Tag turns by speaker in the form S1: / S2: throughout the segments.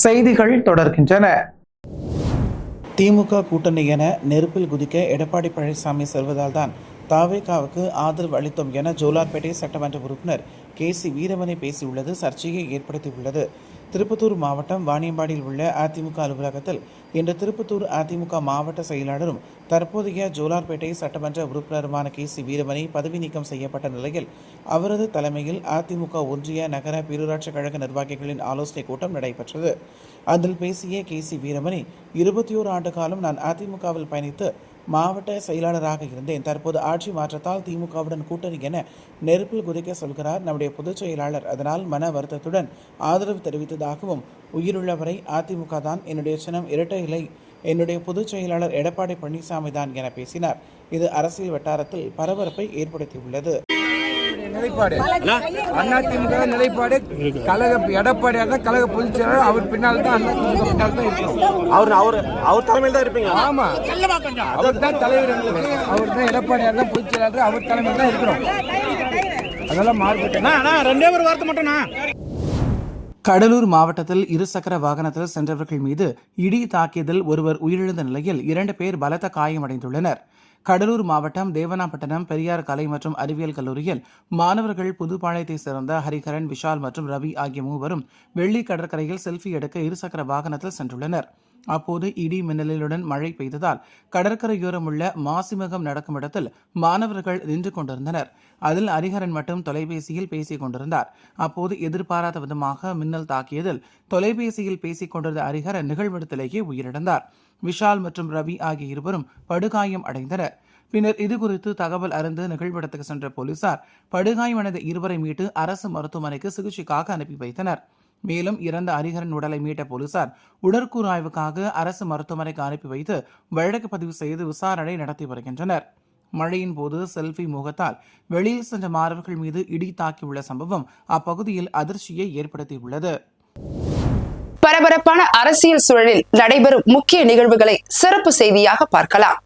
S1: செய்திகள் தொடர்கின்றன.
S2: திமுக கூட்டணி என நெருப்பில் குதிக்க எடப்பாடி பழனிசாமி செல்வதால் தான் தாவேகாவுக்கு ஆதரவு அளித்தோம் என ஜோலார்பேட்டை சட்டமன்ற உறுப்பினர் KC வீரமணி பேசியுள்ளது சர்ச்சையை ஏற்படுத்தியுள்ளது. திருப்பத்தூர் மாவட்டம் வாணியம்பாடியில் உள்ள அதிமுக அலுவலகத்தில் இன்று திருப்பத்தூர் அதிமுக மாவட்ட செயலாளரும் தற்போதைய ஜோலார்பேட்டை சட்டமன்ற உறுப்பினருமான KC வீரமணி பதவி நீக்கம் செய்யப்பட்ட நிலையில் அவரது தலைமையில் அதிமுக ஒன்றிய நகர பேரூராட்சி கழக நிர்வாகிகளின் ஆலோசனை கூட்டம் நடைபெற்றது. அதில் பேசிய KC வீரமணி, 21 ஆண்டு காலம் நான் அதிமுகவில் பயணித்து மாவட்ட செயலாளராக இருந்தேன். தற்போது ஆட்சி மாற்றத்தால் திமுகவுடன் கூட்டணி என நெருப்பில் குதிக்க சொல்கிறார் நம்முடைய பொதுச் செயலாளர். அதனால் மன வருத்தத்துடன் ஆதரவு தெரிவித்ததாகவும், உயிருள்ளவரை அதிமுக தான், என்னுடைய சின்னம் இரட்டை இலை, என்னுடைய பொதுச் செயலாளர் எடப்பாடி பழனிசாமி தான் என பேசினார். இது அரசியல் வட்டாரத்தில் பரபரப்பை ஏற்படுத்தியுள்ளது.
S3: நிலைப்பாடு அதிமுக நிலைப்பாடு கழக எடப்பாடியார் தான் கழக பொதுச் செயலாளர். அவர் பின்னால் தான் அதிமுக பின்னால் தான் இருக்கணும்.
S4: அவர் தலைமையில் தான் இருப்பீங்க.
S3: ஆமா, அவர் தான் தலைவர். அவர் தான் எடப்பாடியார் தான் பொதுச் செயலாளர். அவர் தலைமையில் தான் இருக்கிறோம். அதெல்லாம் மாறுபட்டு
S4: ரெண்டே ஒரு வார்த்தை மட்டும்னா.
S2: கடலூர் மாவட்டத்தில் இருசக்கர வாகனத்தில் சென்றவர்கள் மீது இடி தாக்கியதில் ஒருவர் உயிரிழந்த நிலையில் 2 பேர் பலத்த காயமடைந்துள்ளனர். கடலூர் மாவட்டம் தேவனாப்பட்டினம் பெரியார் கலை மற்றும் அறிவியல் கல்லூரியில் மாணவர்கள் புதுப்பாளையத்தை சேர்ந்த ஹரிகரன், விஷால் மற்றும் ரவி ஆகிய மூவரும் வெள்ளி கடற்கரையில் செல்ஃபி எடுக்க இருசக்கர வாகனத்தில் சென்றுள்ளனர். அப்போது இடி மின்னலுடன் மழை பெய்ததால் கடற்கரையோரம் உள்ள மாசிமகம் நடக்கும் இடத்தில் மாணவர்கள் நின்று கொண்டிருந்தனர். அதில் ஹரிஹரன் மட்டும் தொலைபேசியில் பேசிக் கொண்டிருந்தார். அப்போது எதிர்பாராத விதமாக மின்னல் தாக்கியதில் தொலைபேசியில் பேசிக் கொண்டிருந்த ஹரிஹரன் நிகழ்விடத்திலேயே உயிரிழந்தார். விஷால் மற்றும் ரவி ஆகிய இருவரும் படுகாயம் அடைந்தனர். பின்னர் இதுகுறித்து தகவல் அறிந்து நிகழ்விடத்துக்கு சென்ற போலீசார் படுகாயமடைந்த இருவரை மீட்டு அரசு மருத்துவமனைக்கு சிகிச்சைக்காக அனுப்பி வைத்தனர். மேலும் இறந்த ஹரிஹரன் உடலை மீட்ட போலீசார் உடற்கூறு ஆய்வுக்காக அரசு மருத்துவமனைக்கு அனுப்பி வைத்து வழக்கு பதிவு செய்து விசாரணை நடத்தி வருகின்றனர். மழையின் போது செல்ஃபி முகத்தால் வெளியில் சென்ற மாணவர்கள் மீது இடி தாக்கியுள்ள சம்பவம் அப்பகுதியில் அதிர்ச்சியை ஏற்படுத்தியுள்ளது.
S5: பரபரப்பான அரசியல் சூழலில் நடைபெறும் முக்கிய நிகழ்வுகளை சிறப்பு செய்தியாக பார்க்கலாம்.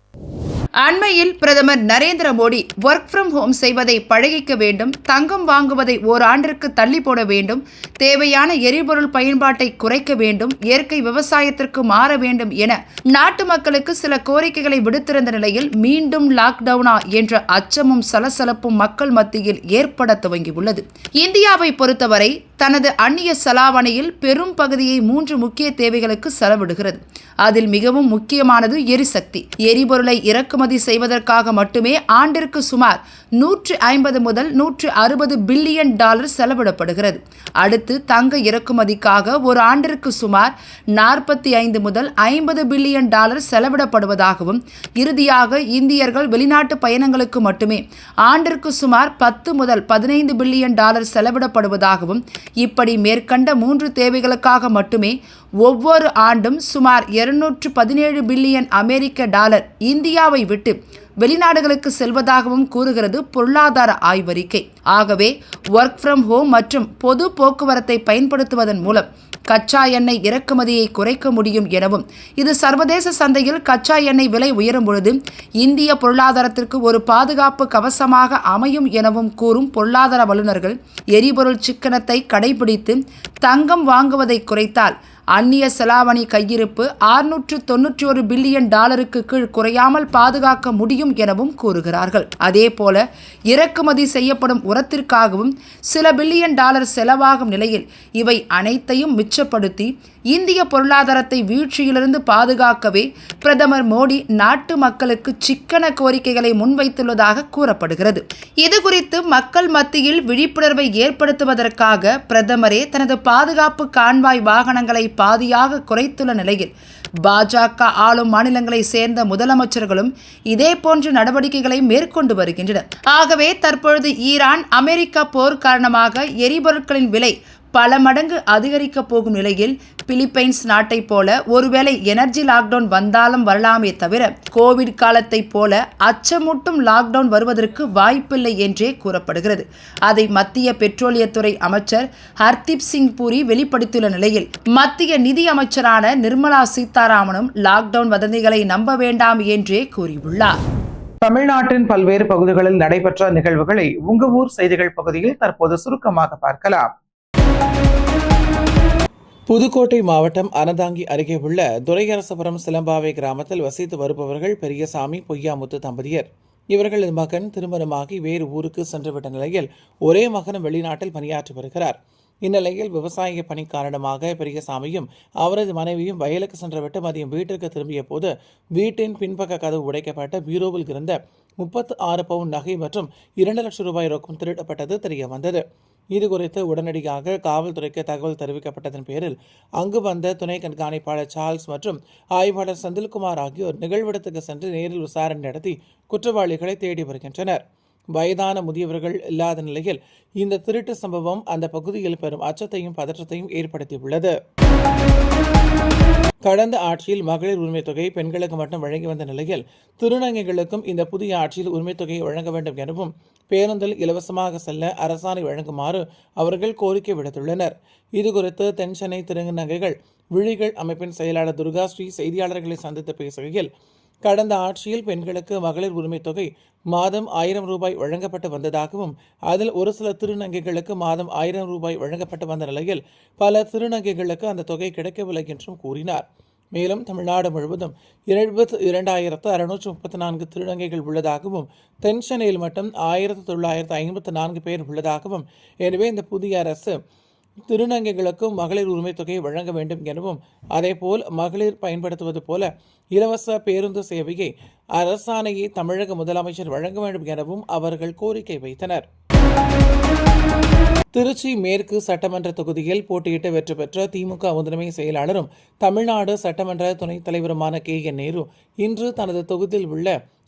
S5: அண்மையில் பிரதமர் Narendra Modi work from home செய்வதை பழகிக்க வேண்டும், தங்கம் வாங்குவதை ஓராண்டிற்கு தள்ளி போட வேண்டும், தேவையான எரிபொருள் பயன்பாட்டை குறைக்க வேண்டும், இயற்கை விவசாயத்திற்கு மாற வேண்டும் என நாட்டு மக்களுக்கு சில கோரிக்கைகளை விடுத்திருந்த நிலையில் மீண்டும் லாக்டவுனா என்ற அச்சமும் சலசலப்பும் மக்கள் மத்தியில் ஏற்பட துவங்கியுள்ளது. இந்தியாவை பொறுத்தவரை தனது அந்நிய செலாவணியில் பெரும் பகுதியை 3 முக்கிய தேவைகளுக்கு செலவிடுகிறது. அதில் மிகவும் முக்கியமானது எரிசக்தி. எரிபொருளை இறக்குமதி செய்வதற்காக மட்டுமே ஆண்டிற்கு சுமார் 150 முதல் 160 பில்லியன் டாலர் செலவிடப்படுகிறது. அடுத்து தங்க இறக்குமதிக்காக ஒரு ஆண்டிற்கு சுமார் 45 முதல் 50 பில்லியன் டாலர் செலவிடப்படுவதாகவும், இறுதியாக இந்தியர்கள் வெளிநாட்டு பயணங்களுக்கு மட்டுமே ஆண்டிற்கு சுமார் 10 முதல் 15 பில்லியன் டாலர் செலவிடப்படுவதாகவும், இப்படி மேற்கண்ட 3 தேவைகளுக்காக மட்டுமே ஒவ்வொரு ஆண்டும் சுமார் 217 பில்லியன் அமெரிக்க டாலர் இந்தியாவை விட்டு வெளிநாடுகளுக்கு செல்வதாகவும் கூறுகிறது பொருளாதார ஆய்வறிக்கை. ஆகவே ஒர்க் ஃப்ரம் ஹோம் மற்றும் பொது போக்குவரத்தை பயன்படுத்துவதன் மூலம் கச்சா எண்ணெய் இறக்குமதியை குறைக்க முடியும் எனவும், இது சர்வதேச சந்தையில் கச்சா எண்ணெய் விலை உயரும் பொழுது இந்திய பொருளாதாரத்திற்கு ஒரு பாதுகாப்பு கவசமாக அமையும் எனவும் கூறும் பொருளாதார வல்லுநர்கள், எரிபொருள் சிக்கனத்தை கடைபிடித்து தங்கம் வாங்குவதை குறைத்தால் அந்நிய செலாவணி கையிருப்பு 691 பில்லியன் டாலருக்கு கீழ் குறையாமல் பாதுகாக்க முடியும் எனவும் கூறுகிறார்கள். அதேபோல இறக்குமதி செய்யப்படும் உரத்திற்காகவும் சில பில்லியன் டாலர் செலவாகும் நிலையில் இவை அனைத்தையும் மிச்சப்படுத்தி இந்திய பொருளாதாரத்தை வீழ்ச்சியிலிருந்து பாதுகாக்கவே பிரதமர் மோடி நாட்டு மக்களுக்கு சிக்கன கோரிக்கைகளை முன்வைத்துள்ளதாக கூறப்படுகிறது. இதுகுறித்து மக்கள் மத்தியில் விழிப்புணர்வை ஏற்படுத்துவதற்காக பிரதமரே தனது பாதுகாப்பு கான்வாய் வாகனங்களை பாதியாக குறைத்துள்ள நிலையில் பாஜக ஆளும் மாநிலங்களை சேர்ந்த முதலமைச்சர்களும் இதே போன்ற நடவடிக்கைகளை மேற்கொண்டு வருகின்றனர். ஆகவே தற்பொழுது ஈரான் அமெரிக்கா போர் காரணமாக எரிபொருட்களின் விலை பல மடங்கு அதிகரிக்கப் போகும் நிலையில் பிலிப்பைன்ஸ் நாட்டை போல ஒருவேளை எனர்ஜி லாக்டவுன் வந்தாலும் வரலாமே தவிர கோவிட் காலத்தை போல அச்சமூட்டும் லாக்டவுன் வருவதற்கு வாய்ப்பில்லை என்றே கூறப்படுகிறது. அதை மத்திய பெட்ரோலியத்துறை அமைச்சர் ஹர்தீப் சிங் பூரி வெளிப்படுத்தியுள்ள நிலையில் மத்திய நிதி அமைச்சரான நிர்மலா சீதாராமனும் லாக்டவுன் வதந்திகளை நம்ப வேண்டாம் என்றே கூறியுள்ளார்.
S1: தமிழ்நாட்டின் பல்வேறு பகுதிகளில் நடைபெற்ற நிகழ்வுகளை உங்க ஊர் செய்திகள் பகுதியில் தற்போது சுருக்கமாக பார்க்கலாம்.
S2: புதுக்கோட்டை மாவட்டம் அனதாங்கி அருகே உள்ள துரையரசபுரம் சிலம்பாவை கிராமத்தில் வசித்து வருபவர்கள் பெரியசாமி பொய்யாமுத்து தம்பதியர். இவர்களது மகன் திருமணமாகி வேறு ஊருக்கு சென்றுவிட்ட நிலையில் ஒரே மகனும் வெளிநாட்டில் பணியாற்றி வருகிறார். இந்நிலையில் விவசாய பணி காரணமாக பெரியசாமியும் அவரது மனைவியும் வயலுக்கு சென்றுவிட்டு மதியம் வீட்டிற்கு திரும்பிய போது வீட்டின் பின்பக்க கதவு உடைக்கப்பட்ட பீரோவில் இருந்த 36 பவுன் நகை மற்றும் 2 லட்சம் ரூபாய் ரொக்கம் திருடப்பட்டது தெரிய வந்தது. இதுகுறித்து உடனடியாக காவல்துறைக்கு தகவல் தெரிவிக்கப்பட்டதன் பேரில் அங்கு வந்த துணை கண்காணிப்பாளர் சார்ல்ஸ் மற்றும் ஆய்வாளர் செந்தில்குமார் ஆகியோர் நிகழ்விடத்துக்கு சென்று நேரில் விசாரணை நடத்தி குற்றவாளிகளை தேடி வருகின்றனர். வயதான முதியவர்கள் இல்லாத நிலையில் இந்த திருட்டு சம்பவம் அந்த பகுதியில் பெரும் அச்சத்தையும் பதற்றத்தையும் ஏற்படுத்தியுள்ளது. கடந்த ஆட்சியில் மகளிர் உரிமைத் தொகை பெண்களுக்கு மட்டும் வழங்கி வந்த நிலையில் திருநங்கைகளுக்கும் இந்த புதிய ஆட்சியில் உரிமைத் தொகையை வழங்க வேண்டும் எனவும் பேருந்தில் இலவசமாக செல்ல அரசாணை வழங்குமாறு அவர்கள் கோரிக்கை விடுத்துள்ளனர். இதுகுறித்து தென்சென்னை திருநங்கைகள் விழிகள் அமைப்பின் செயலாளர் துர்காஸ்ரீ செய்தியாளர்களை சந்தித்து பேசுகையில், கடந்த ஆட்சியில் பெண்களுக்கு மகளிர் உரிமைத் தொகை மாதம் 1000 ரூபாய் வழங்கப்பட்டு வந்ததாகவும் அதில் ஒரு சில திருநங்கைகளுக்கு மாதம் 1000 ரூபாய் வழங்கப்பட்டு வந்த நிலையில் பல திருநங்கைகளுக்கு அந்த தொகை கிடைக்கவில்லை என்றும் கூறினார். மேலும் தமிழ்நாடு முழுவதும் 72,634 திருநங்கைகள் உள்ளதாகவும் தென்சென்னையில் மட்டும் 1954 பேர் உள்ளதாகவும், எனவே இந்த புதிய அரசு திருநங்கைகளுக்கும் மகளிர் உரிமைத் தொகையை வழங்க வேண்டும் எனவும் அதேபோல் மகளிர் பயன்படுத்துவது போல இலவச பேருந்து சேவையை அரசாணையை தமிழக முதலமைச்சர் வழங்க வேண்டும் எனவும் அவர்கள் கோரிக்கை வைத்தனர். திருச்சி மேற்கு சட்டமன்ற தொகுதியில் போட்டியிட்டு வெற்றி பெற்ற திமுக முதன்மை செயலாளரும் தமிழ்நாடு சட்டமன்ற துணைத் தலைவருமான KN நேரு இன்று தனது தொகுதியில் உள்ள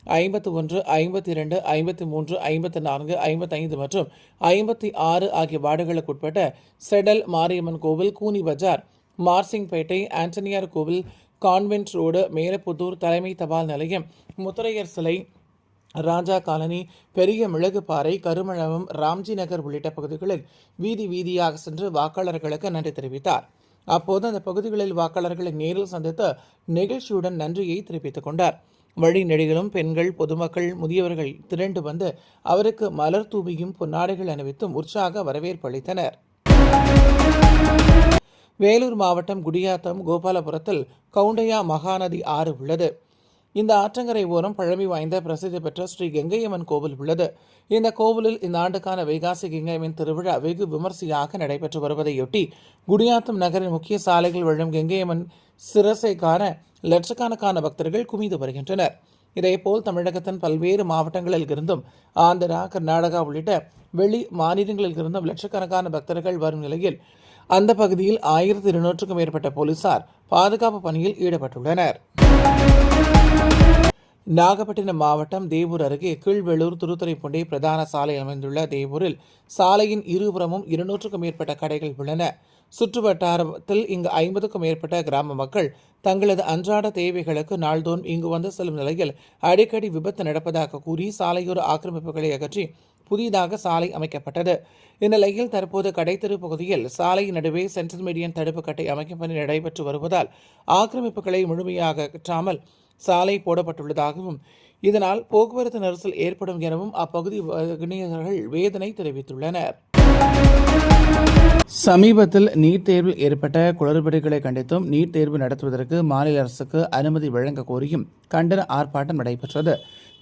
S2: 51, 52, 53, 54, 55 மற்றும் 56 ஆகிய வார்டுகளுக்குட்பட்ட செடல் மாரியம்மன் கோவில், கூனி பஜார், மார்சிங்பேட்டை, ஆண்டனியார் கோவில், கான்வென்ட் ரோடு, மேலப்புத்தூர், தலைமை தபால் நிலையம், முத்தரையர் சிலை, ராஜா காலனி, பெரிய மிளகுப்பாறை, கருமழவம், ராம்ஜி நகர் உள்ளிட்ட பகுதிகளில் வீதி வீதியாக சென்று வாக்காளர்களுக்கு நன்றி தெரிவித்தார். அப்போது அந்த பகுதிகளில் வாக்காளர்களை நேரில் சந்தித்து நெகிழ்ச்சியுடன் நன்றியை தெரிவித்துக் கொண்டார். வழி நெடுகிலும் பெண்கள், பொதுமக்கள், முதியவர்கள் திரண்டு வந்து அவருக்கு மலர் தூவியும் பொன்னாடைகள் அணிவித்தும் உற்சாக வரவேற்பு அளித்தனர். வேலூர் மாவட்டம் குடியாத்தம் கோபாலபுரத்தில் கவுண்டையா மகாநதி ஆறு உள்ளது. இந்த ஆற்றங்கரை ஓரம் பழமை வாய்ந்த பிரசித்தி பெற்ற ஸ்ரீ கங்கையம்மன் கோவில் உள்ளது. இந்த கோவிலில் இந்த ஆண்டுக்கான வைகாசி கங்கையம்மன் திருவிழா வெகு விமர்சையாக நடைபெற்று வருவதையொட்டி குடியாத்தம் நகரின் முக்கிய சாலைகள் வழும் கங்கையம்மன் சிரசை காண லட்சக்கணக்கான பக்தர்கள் குவிந்து வருகின்றனர். இதேபோல் தமிழகத்தின் பல்வேறு மாவட்டங்களில் இருந்தும் ஆந்திரா, கர்நாடகா உள்ளிட்ட வெளி மாநிலங்களில் இருந்தும் லட்சக்கணக்கான பக்தர்கள் வரும் நிலையில் அந்த பகுதியில் 1200க்கும் மேற்பட்ட போலீசார் பாதுகாப்பு பணியில் ஈடுபட்டுள்ளனர். நாகப்பட்டினம் மாவட்டம் தேவூர் அருகே கீழ்வேளூர் திருத்துறைப்பூண்டி பிரதான சாலை அமைந்துள்ள தேவூரில் சாலையின் இருபுறமும் 200க்கும் மேற்பட்ட கடைகள் உள்ளன. சுற்று வட்டாரத்தில் இங்கு 50க்கும் மேற்பட்ட கிராம மக்கள் தங்களது அன்றாட தேவைகளுக்கு நாள்தோறும் இங்கு வந்து செல்லும் நிலையில் அடிக்கடி விபத்து நடப்பதாக கூறி சாலையோர ஆக்கிரமிப்புகளை அகற்றி புதிதாக சாலை அமைக்கப்பட்டது. இந்நிலையில் தற்போது கடைத்தெரு பகுதியில் சாலை நடுவே சென்ட்ரல் மீடியன் தடுப்பு கட்டை அமைக்கும் பணி நடைபெற்று வருவதால் ஆக்கிரமிப்புகளை முழுமையாக அகற்றாமல் சாலை போடப்பட்டுள்ளதாகவும் இதனால் போக்குவரத்து நெரிசல் ஏற்படும் எனவும் அப்பகுதி வணிகர்கள் வேதனை தெரிவித்துள்ளனர். சமீபத்தில் நீட் தேர்வில் ஏற்பட்ட குளறுபடிகளை கண்டித்தும் நீட் தேர்வு நடத்துவதற்கு மாநில அரசுக்கு அனுமதி வழங்க கோரியும் கண்டன ஆர்ப்பாட்டம் நடைபெற்றது.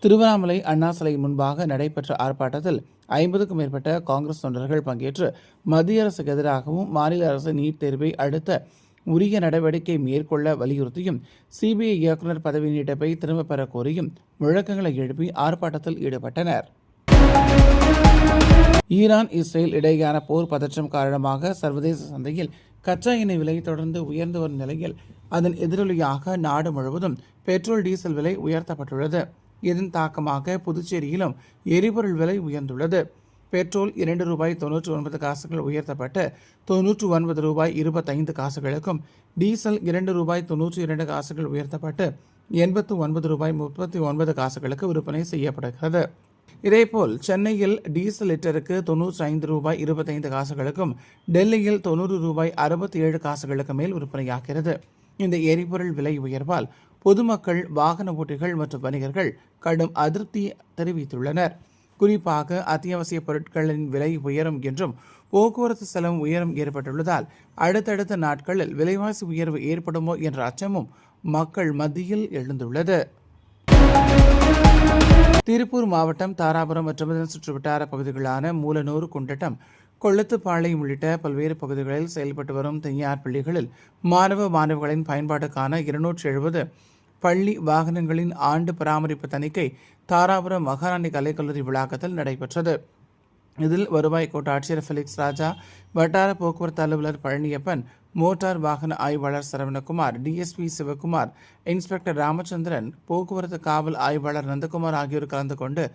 S2: திருவண்ணாமலை அண்ணா சிலை முன்பாக நடைபெற்ற ஆர்ப்பாட்டத்தில் 50க்கும் மேற்பட்ட காங்கிரஸ் தொண்டர்கள் பங்கேற்று மத்திய அரசுக்கு எதிராகவும் மாநில அரசு நீட் தேர்வை அடுத்த உரிய நடவடிக்கை மேற்கொள்ள வலியுறுத்தியும் சிபிஐ இயக்குநர் பதவி நீட்டிப்பை திரும்பப் பெற கோரியும் முழக்கங்களை எழுப்பி ஆர்ப்பாட்டத்தில் ஈடுபட்டனர். ஈரான் இஸ்ரேல் இடையேயான போர் பதற்றம் காரணமாக சர்வதேச சந்தையில் கச்சா எண்ணெய் விலை தொடர்ந்து உயர்ந்து வரும் நிலையில் அதன் எதிரொலியாக நாடு முழுவதும் பெட்ரோல், டீசல் விலை உயர்த்தப்பட்டுள்ளது. இதன் தாக்கமாக புதுச்சேரியிலும் எரிபொருள் விலை உயர்ந்துள்ளது. பெட்ரோல் ₹2.99 உயர்த்தப்பட்டு ₹99.25 டீசல் ₹2.92 உயர்த்தப்பட்டு ₹89.39 விற்பனை செய்யப்படுகிறது. இதேபோல் சென்னையில் டீசல் லிட்டருக்கு ₹95.25 டெல்லியில் ₹90.67 மேல் விற்பனையாகிறது. இந்த எரிபொருள் விலை உயர்வால் பொதுமக்கள், வாகன ஓட்டிகள் மற்றும் வணிகர்கள் கடும் அதிருப்தி தெரிவித்துள்ளனர். குறிப்பாக அத்தியாவசிய பொருட்களின் விலை உயரும் என்றும் போக்குவரத்து செலவு உயரம் ஏற்பட்டுள்ளதால் அடுத்தடுத்த நாட்களில் விலைவாசி உயர்வு ஏற்படுமோ என்ற அச்சமும் மக்கள் மத்தியில் எழுந்துள்ளது. திருப்பூர் மாவட்டம் தாராபுரம் மற்றும் அதன் சுற்றுவட்டார பகுதிகளான மூலனூர், குண்டட்டம், கொள்ளத்துப்பாளையம் உள்ளிட்ட பல்வேறு பகுதிகளில் செயல்பட்டு வரும் தனியார் பள்ளிகளில் மாணவர்களின் பயன்பாட்டுக்கான 270 பள்ளி வாகனங்களின் ஆண்டு பராமரிப்பு தணிக்கை தாராபுரம் மகாராணி கலைக்கல்லூரி வளாகத்தில் நடைபெற்றது. இதில் வருவாய் கோட்டாட்சியர் ஃபெலிக்ஸ் ராஜா, வட்டார போக்குவரத்து அலுவலர் பழனியப்பன், மோட்டார் வாகன ஆய்வாளர் சரவணகுமார், டிஎஸ்பி சிவகுமார், இன்ஸ்பெக்டர் ராமச்சந்திரன், போக்குவரத்து காவல் ஆய்வாளர் நந்தகுமார் ஆகியோர் கலந்து கொண்டு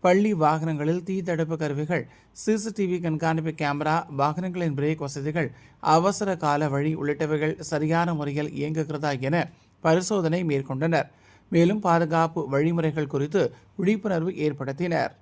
S2: பள்ளி வாகனங்களில் தீ தடுப்பு கருவிகள், சிசிடிவி கண்காணிப்பு கேமரா, வாகனங்களின் பிரேக் வசதிகள், அவசர கால வழி உள்ளிட்டவைகள் சரியான முறையில் இயங்குகிறதா என பரிசோதனை மேற்கொண்டனர். மேலும் பாதுகாப்பு வழிமுறைகள் குறித்து விழிப்புணர்வு ஏற்படுத்தினர்.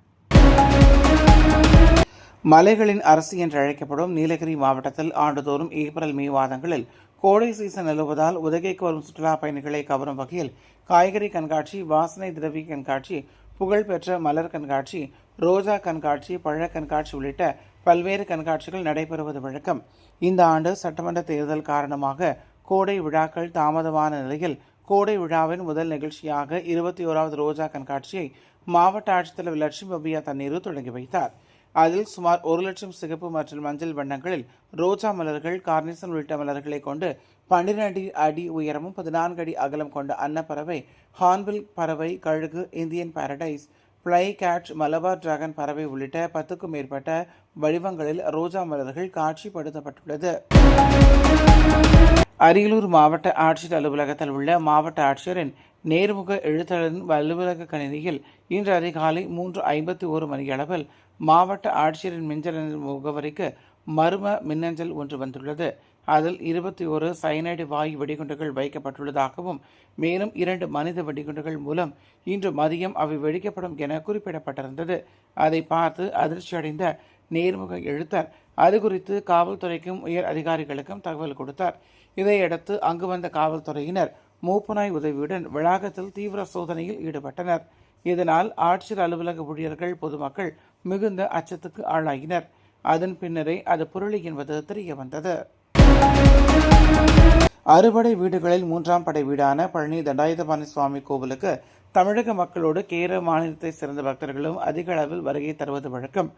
S2: மலைகளின் அரசு என்று அழைக்கப்படும் நீலகிரி மாவட்டத்தில் ஆண்டுதோறும் ஏப்ரல், மே மாதங்களில் கோடை சீசன் நிலவுவதால் உதகைக்கு வரும் சுற்றுலா பயணிகளை கவரும் வகையில் காய்கறி கண்காட்சி, வாசனை திரவிய கண்காட்சி, புகழ்பெற்ற மலர் கண்காட்சி, ரோஜா கண்காட்சி, பழ கண்காட்சி உள்ளிட்ட பல்வேறு கண்காட்சிகள் நடைபெறுவது வழக்கம். இந்த ஆண்டு சட்டமன்ற தேர்தல் காரணமாக கோடை விழாக்கள் தாமதமான நிலையில் கோடை விழாவின் முதல் நிகழ்ச்சியாக 21வது ரோஜா கண்காட்சியை மாவட்ட ஆட்சித்தலைவர் லட்சுமி பவ்யா தண்ணீரு தொடங்கி வைத்தார். அதில் சுமார் 1 லட்சம் சிகப்பு மற்றும் மஞ்சள் வண்ணங்களில் ரோஜா மலர்கள், கார்னிசன் உள்ளிட்ட மலர்களை கொண்டு 12 அடி உயரமும் 14 அடி அகலம் கொண்ட அன்னப்பறவை, ஹார்ன்பில் பறவை, கழுகு, Indian Paradise, fly catch, Malabar dragon பறவை உள்ளிட்ட 10க்கும் மேற்பட்ட வடிவங்களில் ரோஜா மலர்கள் காட்சிப்படுத்தப்பட்டுள்ளது. அரியலூர் மாவட்ட ஆட்சியர் அலுவலகத்தில் உள்ள மாவட்ட ஆட்சியரின் நேர்முக எழுத்தரின் அலுவலக கணினியில் இன்று அதிகாலை 3:51 மணியளவில் மாவட்ட ஆட்சியரின் மின்னஞ்சல் முகவரிக்கு மர்ம மின்னஞ்சல் ஒன்று வந்துள்ளது. அதில் 21 சயனைடு வாயு வெடிகுண்டுகள் வைக்கப்பட்டுள்ளதாகவும் மேலும் 2 மனித வெடிகுண்டுகள் மூலம் இன்று மதியம் அவை வெடிக்கப்படும் என குறிப்பிடப்பட்டிருந்தது. அதை பார்த்து அதிர்ச்சியடைந்த நேர்முக எழுத்தர் அது குறித்து காவல்துறைக்கும் உயர் அதிகாரிகளுக்கும் தகவல் கொடுத்தார். இதையடுத்து அங்கு வந்த காவல்துறையினர் மூப்பனாய் உதவியுடன் வளாகத்தில் தீவிர சோதனையில் ஈடுபட்டனர். இதனால் ஆட்சியர் அலுவலக ஊழியர்கள், பொதுமக்கள் மிகுந்த அச்சத்துக்கு ஆளாகினர். அதன் பின்னரே அது புரளி என்பது தெரிய வந்தது. அறுபடை வீடுகளில் 3ஆம் படை வீடான பழனி தண்டாயுதபாணி சுவாமி கோவிலுக்கு தமிழக மக்களோடு கேரள மாநிலத்தை சேர்ந்த பக்தர்களும் அதிக அளவில் வருகை தருவது வழக்கம்.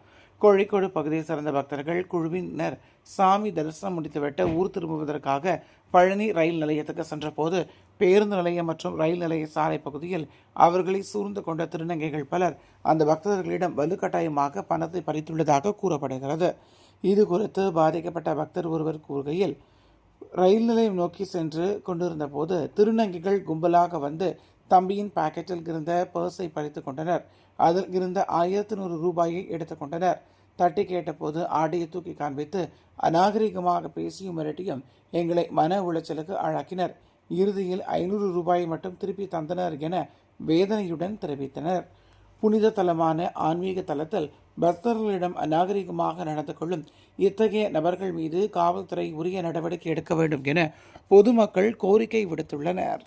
S2: கோழிக்கோடு பகுதியை சேர்ந்த பக்தர்கள் குழுவினர் சாமி தரிசனம் முடித்துவிட்டு ஊர் திரும்புவதற்காக பழனி ரயில் நிலையத்துக்கு சென்றபோது பேருந்து நிலையம் மற்றும் ரயில் நிலைய சாலை பகுதியில் அவர்களை சூழ்ந்து கொண்ட திருநங்கைகள் பலர் அந்த பக்தர்களிடம் வலுக்கட்டாயமாக பணத்தை பறித்துள்ளதாக கூறப்படுகிறது. இது குறித்து பாதிக்கப்பட்ட பக்தர் ஒருவர் கூறுகையில், ரயில் நிலையம் நோக்கி சென்று கொண்டிருந்த போது திருநங்கைகள் கும்பலாக வந்து தம்பியின் பாக்கெட்டில் இருந்த பர்ஸை பறித்துக் கொண்டனர். அதில் இருந்த 1100 ரூபாயை எடுத்துக்கொண்டனர். தட்டி கேட்டபோது ஆடையை தூக்கி காண்பித்து அநாகரிகமாக பேசியும் மிரட்டியும் எங்களை மன உளைச்சலுக்கு ஆளாக்கினர். இறுதியில் 500 ரூபாயை மட்டும் திருப்பி தந்தனர் என வேதனையுடன் தெரிவித்தனர். புனித தலமான ஆன்மீக தலத்தில் பக்தர்களிடம் அநாகரிகமாக நடந்து கொள்ளும் இத்தகைய நபர்கள் மீது காவல்துறை உரிய நடவடிக்கை எடுக்க வேண்டும் என பொதுமக்கள் கோரிக்கை விடுத்துள்ளனர்.